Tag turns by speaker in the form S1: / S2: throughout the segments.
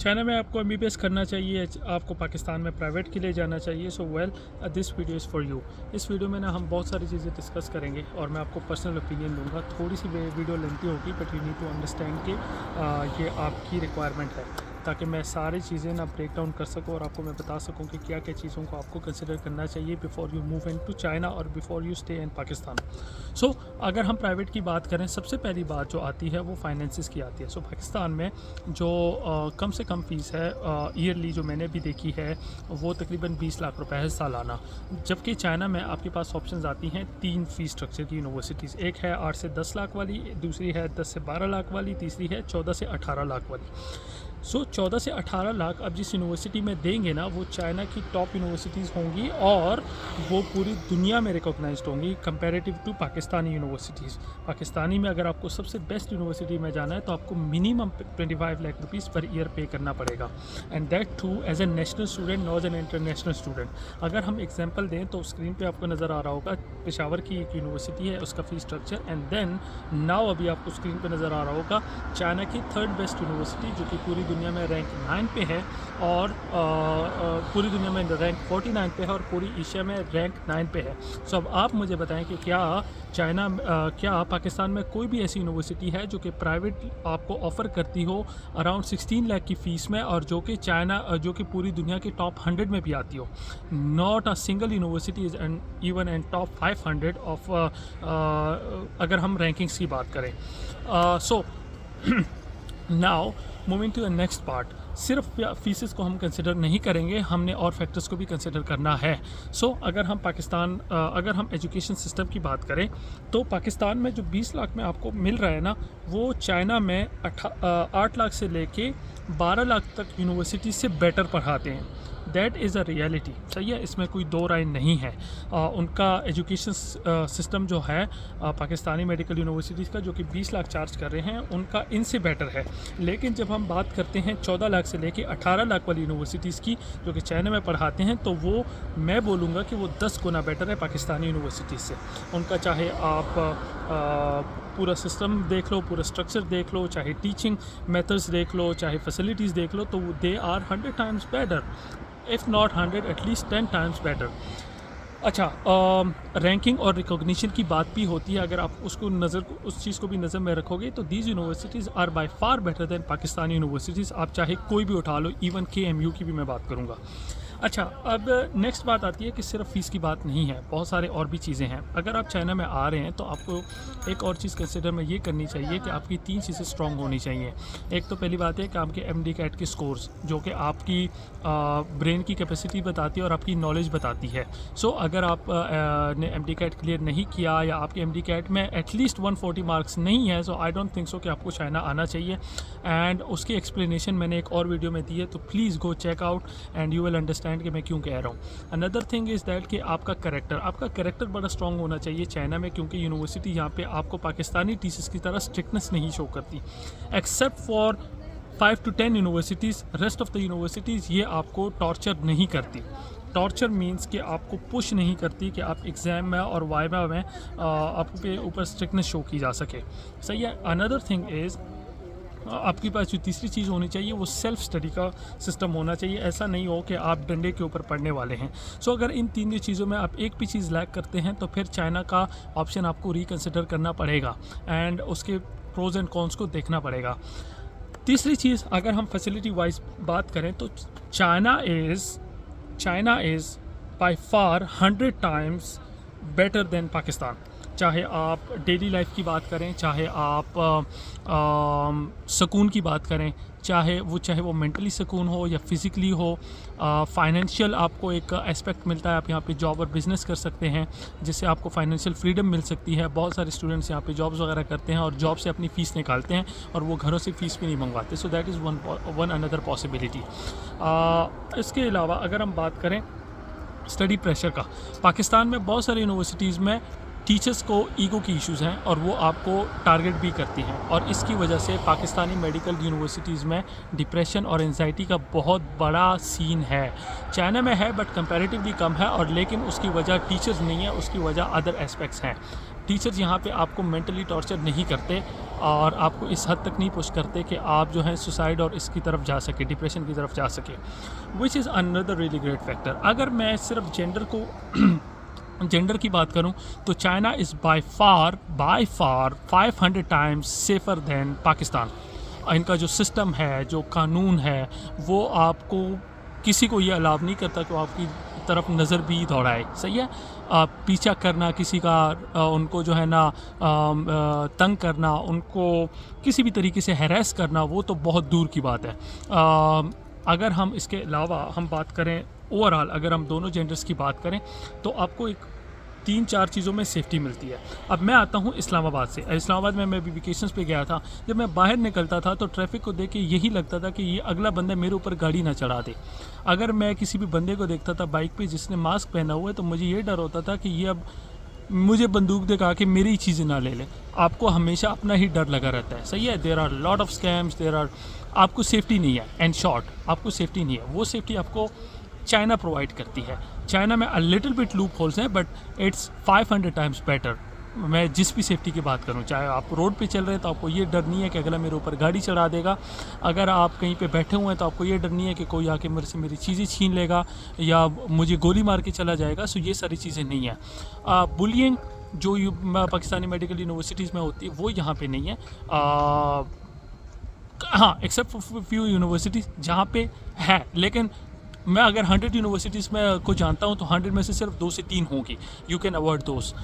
S1: China में आपको MBBS करना चाहिए, आपको पाकिस्तान में प्राइवेट के लिए जाना चाहिए। So well this video is for you. इस वीडियो में ना हम बहुत सारी चीज़ें डिस्कस करेंगे और मैं आपको पर्सनल ओपिनियन दूंगा। थोड़ी सी वीडियो लेंथी होगी but you need to understand कि ये आपकी रिक्वायरमेंट है, ताकि मैं सारी चीज़ें ना ब्रेक डाउन कर सकूँ और आपको मैं बता सकूँ कि क्या क्या चीज़ों को आपको कंसिडर करना चाहिए before you move into China और before you stay in Pakistan. So अगर हम प्राइवेट की बात करें, सबसे पहली बात जो आती है वो फाइनेंसिस की आती है। सो पाकिस्तान में जो कम से कम फ़ीस है ईयरली जो मैंने भी देखी है वो तकरीबन 20 लाख रुपए है सालाना, जबकि चाइना में आपके पास ऑप्शंस आती हैं 3 फ़ीस स्ट्रक्चर की यूनिवर्सिटीज़। एक है 8 से 10 लाख वाली, दूसरी है 10 से 12 लाख वाली, तीसरी है 14 से 18 लाख वाली। सो 14 से 18 लाख अब जिस यूनिवर्सिटी में देंगे ना, वो चाइना की टॉप यूनिवर्सिटीज़ होंगी और वो पूरी दुनिया में रिकॉग्नाइज्ड होंगी comparative to Pakistani universities. Pakistani में अगर आपको सबसे बेस्ट यूनिवर्सिटी में जाना है तो आपको minimum 25 lakh rupees per year pay करना पड़ेगा, and that too as a national student, not an international student. अगर हम एग्जाम्पल दें तो स्क्रीन पर आपको नज़र आ रहा होगा पेशावर की एक यूनिवर्सिटी है, उसका fees structure, and then now अभी आपको स्क्रीन पर नज़र आ रहा होगा चाइना की 3rd बेस्ट यूनिवर्सिटी जो कि पूरी दुनिया में रैंक 9 पे है और पूरी दुनिया में रैंक 49 पे है और पूरी एशिया में रैंक 9 पे है। सो अब आप मुझे बताएं कि क्या पाकिस्तान में कोई भी ऐसी यूनिवर्सिटी है जो कि प्राइवेट आपको ऑफ़र करती हो अराउंड 16 लाख की फ़ीस में और जो कि जो कि पूरी दुनिया के टॉप 100 में भी आती हो? Not a single university is even in top 500 of अगर हम रैंकिंग्स की बात करें। So now moving to the next part, सिर्फ फीसेस को हम कंसिडर नहीं करेंगे, हमने और फैक्टर्स को भी कंसिडर करना है। सो अगर हम एजुकेशन सिस्टम की बात करें तो पाकिस्तान में जो 20 लाख में आपको मिल रहा है ना, वो चाइना में 8 लाख से लेके 12 लाख तक यूनिवर्सिटी से बेटर पढ़ाते हैं। दैट इज़ अ रियलिटी, सही है, इसमें कोई दो राय नहीं है। उनका एजुकेशन सिस्टम जो है पाकिस्तानी मेडिकल यूनिवर्सिटीज़ का, जो कि 20 लाख चार्ज कर रहे हैं, उनका इनसे बेटर है। लेकिन जब हम बात करते हैं 14 लाख से लेके 18 लाख वाली यूनिवर्सिटीज़ की जो कि चाइना में पढ़ाते हैं, तो वो मैं बोलूँगा कि वो 10 गुना बेटर है पाकिस्तानी यूनिवर्सिटीज़ से। उनका चाहे आप पूरा सिस्टम देख लो, पूरा स्ट्रक्चर देख लो, चाहे टीचिंग मेथड्स देख लो, चाहे फैसिलिटीज़ देख लो, तो they are 100 times better, if not 100 at least 10 times better. अच्छा, रैंकिंग और रिकॉग्निशन की बात भी होती है। अगर आप उस चीज़ को भी नज़र में रखोगे तो these universities are by far better than Pakistani universities. आप चाहे कोई भी उठा लो, इवन KMU की भी मैं बात करूँगा। अच्छा, अब नेक्स्ट बात आती है कि सिर्फ फ़ीस की बात नहीं है, बहुत सारे और भी चीज़ें हैं। अगर आप चाइना में आ रहे हैं तो आपको एक और चीज़ कंसिडर में ये करनी चाहिए कि आपकी 3 चीज़ें स्ट्रॉन्ग होनी चाहिए। एक तो पहली बात है कि आपके MD-CAT के स्कोर्स, जो कि आपकी ब्रेन की कैपेसिटी बताती है और आपकी नॉलेज बताती है। सो अगर आप ने MD-CAT क्लियर नहीं किया या आपके MD-CAT में एटलीस्ट 140 मार्क्स नहीं है, सो आई डोंट थिंक सो कि आपको चाइना आना चाहिए। एंड उसकी एक्सप्लेनेशन मैंने एक और वीडियो में दी है, तो please go check out and you will understand कि मैं क्यों कह रहा हूँ। अनदर थिंग इज़ दैट कि आपका करेक्टर बड़ा स्ट्रॉन्ग होना चाहिए चाइना में, क्योंकि यूनिवर्सिटी यहाँ पे आपको पाकिस्तानी टीचर्स की तरह स्ट्रिक्टनेस नहीं शो करती। Except for 5 to 10 universities, rest of the universities ये आपको टॉर्चर नहीं करती। टॉर्चर मीन्स कि आपको पुश नहीं करती कि आप एग्ज़ाम में और वाइवा में आपके ऊपर स्ट्रिक्टनेस शो की जा सके, सही है। अनदर थिंग इज़ आपके पास जो तीसरी चीज़ होनी चाहिए वो सेल्फ स्टडी का सिस्टम होना चाहिए। ऐसा नहीं हो कि आप डंडे के ऊपर पढ़ने वाले हैं। सो अगर इन 3 चीज़ों में आप एक भी चीज़ लैक करते हैं तो फिर चाइना का ऑप्शन आपको रिकन्सिडर करना पड़ेगा एंड उसके प्रोज एंड कॉन्स को देखना पड़ेगा। तीसरी चीज़, अगर हम फैसिलिटी वाइज बात करें तो China is by far 100 times better than Pakistan. चाहे आप डेली लाइफ की बात करें, चाहे आप सुकून की बात करें, चाहे वो मेंटली सुकून हो या फिज़िकली हो, फाइनेंशियल आपको एक एस्पेक्ट मिलता है। आप यहाँ पे जॉब और बिज़नेस कर सकते हैं जिससे आपको फाइनेंशियल फ्रीडम मिल सकती है। बहुत सारे स्टूडेंट्स यहाँ पे जॉब्स वगैरह करते हैं और जॉब से अपनी फ़ीस निकालते हैं और वो घरों से फ़ीस भी नहीं मंगवाते। So that is one another possibility. इसके अलावा अगर हम बात करें स्टडी प्रेशर का, पाकिस्तान में बहुत सारी यूनिवर्सिटीज़ में टीचर्स को ईगो की इश्यूज़ हैं और वो आपको टारगेट भी करती हैं, और इसकी वजह से पाकिस्तानी मेडिकल यूनिवर्सिटीज़ में डिप्रेशन और एंजाइटी का बहुत बड़ा सीन है। चाइना में है बट कंपैरेटिवली कम है, और लेकिन उसकी वजह टीचर्स नहीं है, उसकी वजह अदर एस्पेक्ट्स हैं। टीचर्स यहाँ पे आपको मेंटली टॉर्चर नहीं करते, और आपको इस हद तक नहीं पुश करते कि आप जो है सुसाइड और इसकी तरफ जा सके, डिप्रेशन की तरफ जा सके, which is another really great factor. अगर मैं सिर्फ जेंडर की बात करूं तो China is by far 500 times safer than Pakistan. इनका जो सिस्टम है, जो कानून है, वो आपको किसी को ये अलाव नहीं करता कि वो आपकी तरफ नज़र भी दौड़ाए। सही है, पीछा करना किसी का, उनको जो है ना तंग करना, उनको किसी भी तरीके से हैरेस करना, वो तो बहुत दूर की बात है। अगर हम इसके अलावा हम बात करें ओवरऑल, अगर हम दोनों जेंडर्स की बात करें तो आपको एक 3-4 चीज़ों में सेफ्टी मिलती है। अब मैं आता हूँ इस्लामाबाद से। इस्लामाबाद में मैं भी वेकेशंस पे गया था। जब मैं बाहर निकलता था तो ट्रैफिक को देख के यही लगता था कि ये अगला बंदा मेरे ऊपर गाड़ी ना चढ़ा दे। अगर मैं किसी भी बंदे को देखता था बाइक पे जिसने मास्क पहना हुआ है तो मुझे ये डर होता था कि ये अब मुझे बंदूक दिखा के मेरी ही चीज़ें ना ले ले। आपको हमेशा अपना ही डर लगा रहता है। सही है, there are lot of scams, आपको सेफ्टी नहीं है। एंड शॉर्ट, आपको सेफ्टी नहीं है। वो सेफ्टी आपको चाइना प्रोवाइड करती है। चाइना में a little bit loop holes हैं, बट इट्स 500 टाइम्स बेटर। मैं जिस भी सेफ्टी की बात करूं, चाहे आप रोड पे चल रहे हैं तो आपको ये डर नहीं है कि अगला मेरे ऊपर गाड़ी चढ़ा देगा। अगर आप कहीं पे बैठे हुए हैं तो आपको ये डर नहीं है कि कोई आके मेरे से मेरी चीज़ें छीन लेगा या मुझे गोली मार के चला जाएगा। सो ये सारी चीज़ें नहीं है। बुलिंग जो पाकिस्तानी मेडिकल यूनिवर्सिटीज़ में होती है वो यहाँ पे नहीं है। हाँ, एक्सेप्ट फ्यू यूनिवर्सिटीज़ जहाँ पे है, लेकिन मैं अगर 100 यूनिवर्सिटीज़ में को जानता हूँ तो 100 में से सिर्फ 2 से 3 होंगी। यू कैन अवॉइड दोस।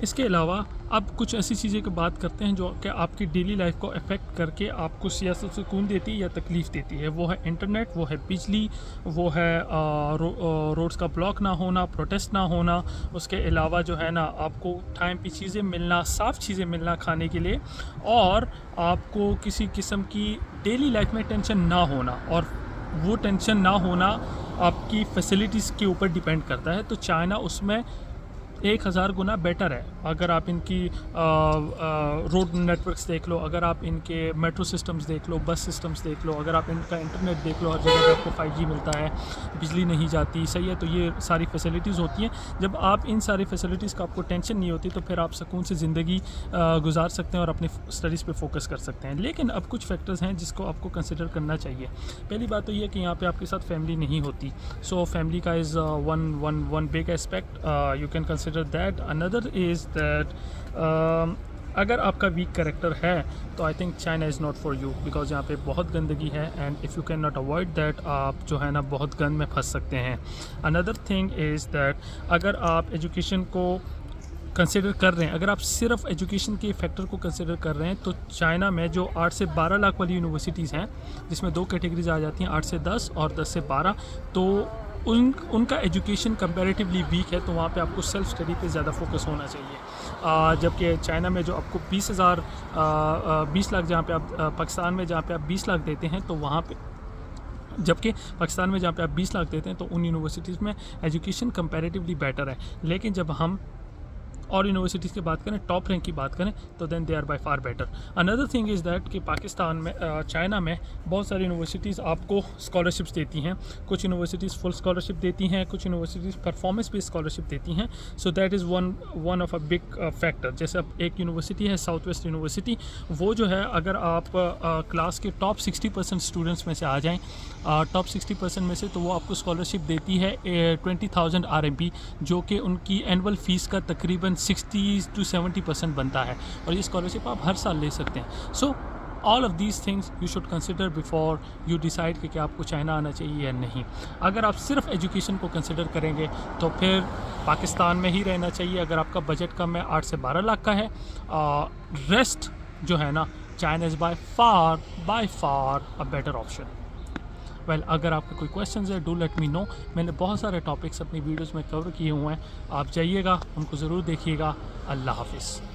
S1: इसके अलावा अब कुछ ऐसी चीज़ें की बात करते हैं जो कि आपकी डेली लाइफ को अफेक्ट करके आपको सियासत सुकून देती है या तकलीफ़ देती है। वो है इंटरनेट, वो है बिजली, वो है रोड्स का ब्लॉक ना होना, प्रोटेस्ट ना होना। उसके अलावा जो है ना आपको टाइम पे चीज़ें मिलना, साफ़ चीज़ें मिलना खाने के लिए, और आपको किसी किस्म की डेली लाइफ में टेंशन ना होना। और वो टेंशन ना होना आपकी फैसिलिटीज़ के ऊपर डिपेंड करता है। तो चाइना उसमें 1000 गुना बेटर है। अगर आप इनकी रोड नेटवर्क्स देख लो, अगर आप इनके मेट्रो सिस्टम्स देख लो, बस सिस्टम्स देख लो, अगर आप इनका इंटरनेट देख लो, हर जगह पे आपको 5G मिलता है, बिजली नहीं जाती। सही है, तो ये सारी फैसिलिटीज़ होती हैं। जब आप इन सारी फैसिलिटीज़ का आपको टेंशन नहीं होती तो फिर आप सुकून से ज़िंदगी गुजार सकते हैं और अपनी स्टडीज़ पे फोकस कर सकते हैं। लेकिन अब कुछ फैक्टर्स हैं जिसको आपको कंसिडर करना चाहिए। पहली बात तो ये कि यहाँ पे आपके साथ फैमिली नहीं होती। सो फैमिली का is one big aspect you can consider that. Another is that अगर आपका वीक कैरेक्टर है तो I think China is not for you, because यहाँ पे बहुत गंदगी है and if you can not avoid that, आप जो है ना बहुत गंद में फंस सकते हैं। अनदर थिंग इज़ दैट अगर आप एजुकेशन को कंसिडर कर रहे हैं, अगर आप सिर्फ एजुकेशन के फैक्टर को कंसिडर कर रहे हैं तो चाइना में जो 8 से 12 लाख वाली यूनिवर्सिटीज़ हैं, जिसमें 2 कैटेगरीज आ जाती हैं, 8 से 10 और 10 से 12, तो उनका एजुकेशन कंपैरेटिवली वीक है। तो वहाँ पे आपको सेल्फ स्टडी पे ज़्यादा फोकस होना चाहिए। जबकि चाइना में जो आपको 20 लाख जहाँ पे आप पाकिस्तान में जहाँ पे आप 20 लाख देते हैं, तो वहाँ पे, जबकि पाकिस्तान में जहाँ पे आप 20 लाख देते हैं तो उन यूनिवर्सिटीज़ में एजुकेशन कंपैरेटिवली बेटर है। लेकिन जब हम और यूनिवर्सिटीज़ की बात करें, टॉप रैंक की बात करें, तो then they are by far better. Another thing is that कि पाकिस्तान में चाइना में बहुत सारी यूनिवर्सिटीज़ आपको स्कॉलरशिप्स देती हैं। कुछ यूनिवर्सिटीज़ फुल स्कॉलरशिप देती हैं, कुछ यूनिवर्सिटीज़ परफॉर्मेंस बेस्ड स्कॉलरशिप देती हैं। So that is one of a big factor. जैसे अब एक यूनिवर्सिटी है साउथ वेस्ट यूनिवर्सिटी, वो जो है अगर आप क्लास के टॉप 60% स्टूडेंट्स में से आ जाएँ, टॉप 60% में से, तो वो आपको स्कॉलरशिप देती है 20,000 RMB, जो कि उनकी एनुअल फ़ीस का तकरीबन 60 to 70% बनता है। और ये स्कॉलरशिप आप हर साल ले सकते हैं। So all of these things you should consider before you decide कि आपको चाइना आना चाहिए या नहीं। अगर आप सिर्फ एजुकेशन को कंसिडर करेंगे तो फिर पाकिस्तान में ही रहना चाहिए अगर आपका बजट कम है, 8 से 12 लाख का है। रेस्ट जो है ना, China is by far a better option. Well, अगर आपके कोई क्वेश्चंस है, डू लेट मी नो। मैंने बहुत सारे टॉपिक्स अपनी वीडियोस में कवर किए हुए हैं, आप जाइएगा, उनको ज़रूर देखिएगा। अल्लाह हाफिज़।